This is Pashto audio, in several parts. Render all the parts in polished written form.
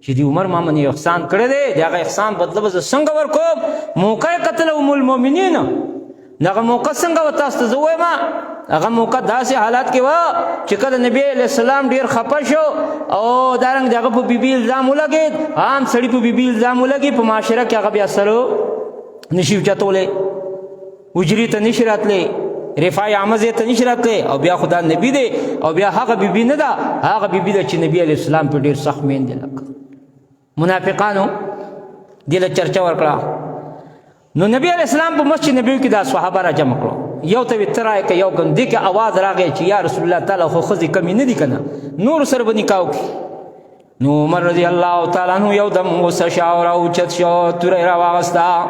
چې دی عمر ما باندې احسان کړی دی د هغه احسان بدله به زه څنګه ورکوم موقع یې کتله ام المؤمنین دغه موقع څنګه و تاسو ته زه وایم هغه موقع داسې حالات کې وه چې کله نبی علیه السلام ډېر خفه شو او دارنګ د هغه په بیبي الزام ولګېد عام سړي په بیبي الزام ولګي په معاشره کې هغه بیا سره نشي اوچتولی حجرې ته نشي راتلی رفاع عامه ځای ته نشي راتلی او بیا خو دا نبي دی او بیا هغه بیبي نه ده هغه بیبي ده چې نبي علیه السلام په ډېر سخت مین دی لکه منافقانو دې له چرچه ورکړه نو نبی علیه السلام په مسجد نبوي کې دا صحابه را جمع کړو یو ته وی ترای که یو کم دې کې اواز راغی چې یا رسول الله تعالی خو ښځې کمې نه دي که نه نور سره به نکاح وکړي نو عمر رضی الله تعالی عنه یو دم غصه شو او راوچت شو توره یې راواغسته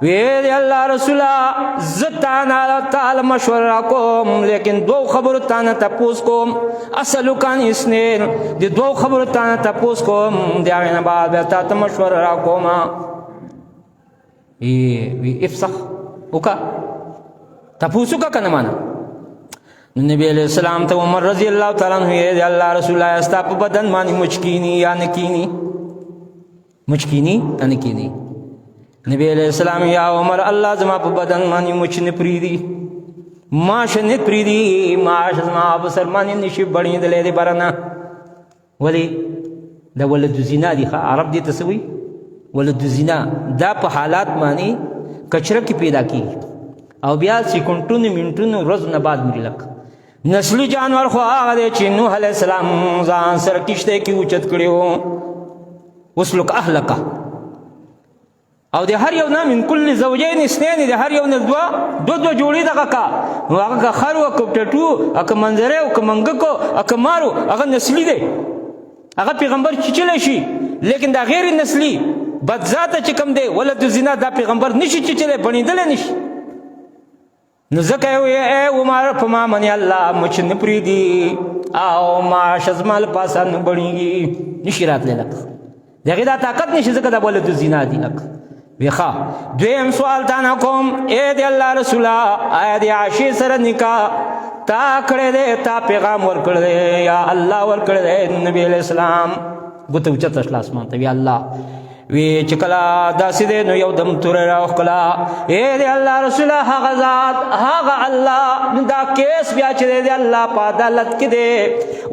ویې الله رسوله زه تانه تعالی مشوره راکوم لیکن دوو خبرو تانه تپوس کوم اسألک عن اثنین د دوو خبرو تانه تپوس کوم د هغې نه بعد بیا تا ته مشوره راکوم وی افسخ وکړه تپوس وکړه که نه مانه نبی علیہ السلام ته عمر رضی الله تعالی عنہ یې د الله رسول الله ستا په بدن باندې مچکینی یا نه کینی مچکینی یا نه کینی نبی علیہ السلام یا عمر الله زما په بدن باندې مچ نه پریدي ماش نه پریدي ماش زما په سر باندې نشي بړېدلی دی برنه ولې دا ولد زنا دي عرب دې ته څه وایي ولد زنا دا په حالات باندې کچره کې پیدا کېږي او بیا سیکنډونو منټونو ورځو نه بعد مري لکه نسلی جانور خو هغه دی چې نوح علیه السلام ځان سره کشتی کې اوچت کړی و اسلک اهلک او د هر یو نه من کل زوجین اثنین د هر یو نه دوه جوړې دغه کا نو هغه که خر و که ټټو که منظره و که منګک و که مارو هغه نسلی دی هغه پیغمبر چیچلی شي لیکن دا غیر نسلی بدذاته چې کوم دی ولد زنا دا پیغمبر نشي چیچلی بڼېدلی نشي نو ځکه یې ویې ای عمر په ما باندې الله مچ نه پرېږدي او ماش زما له پاسه نه بڼېږي نشي راتلی لکه د هغې دا طاقت نشي ځکه دا ولد زنا دي لکه وی ښه دویم سوال تا نه کوم ای د الله رسوله آیا د عاشې سره نکاح تا کړی دی تا پیغام ورکړی دی یا الله ورکړی دی نبي علیه السلام ګوته اوچته شله اسمان ته وی الله وی چې کله داسې دی نو یو دم توره راوښکله ای د الله رسوله هغه ذات هغه الله دا کیس بیا چې دی د الله په عدالت کې دی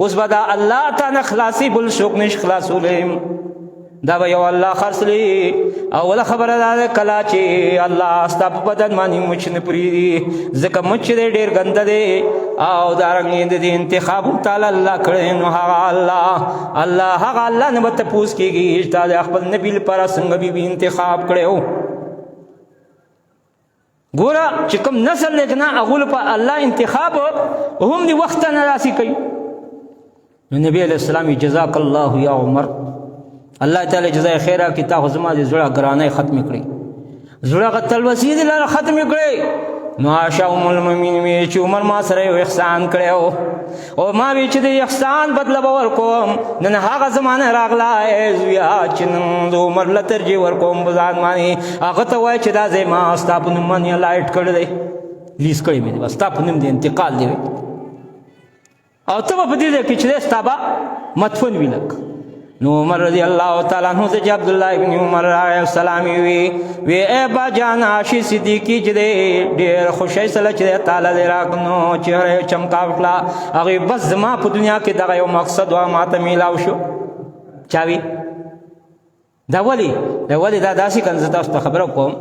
اوس به دا الله تا نه خلاصي بل څوک نشي خلاصولی دا به یو الله خرڅلی اوله خبره دا ده کله چې الله ستا په بدن باندې مچ نه پرېږدي ځکه مچ دی ډېر ګنده دی او دارنګې د دې انتخاب هم تعالی الله کړی نو هغه الله نه به تپوس کېږي چې تا د خپل نبي لپاره څنګه بیبي انتخاب کړی و ګوره چې کوم نسل دی که نه هغو لپاره الله انتخاب هم د وخته نه داسې کوي نو نبي علیه السلام جزاک الله یا عمر الله تعالی جزای خیره کی تا خو زما د زړه ګرانۍ ختمې کړې زړه هغه تلوسې دي لاره ختمې کړې نو عایشه ام المؤمنین وی چې عمر ما سره یو احسان کړی او ما وی چې د احسان بدله به ورکوم نن هغه زمانه راغله زویا چې نن د عمر له ترجیح ورکوم په ځان باندې هغه ته وایي چې دا ځای ما ستا په نوم باندې لایټ کړی دی لیز کړی مې دی بس ستا په نوم د انتقال دی او ته به په دې ځای کې چې دی ستا به مدفون وي لک نو عمر رضی الله تعالی عنہ سے عبداللہ ابن عمر علیہ السلام وی اے با جان عاشی صدیقی چې ډېر خوشی سره چې تعالی دې راکنو چهره چمکا وکړه هغه بس زما په دنیا کې دغه یو مقصد و ماته میلاو شو چاوي دا ولی دا داسې کنه زه تاسو ته خبره کوم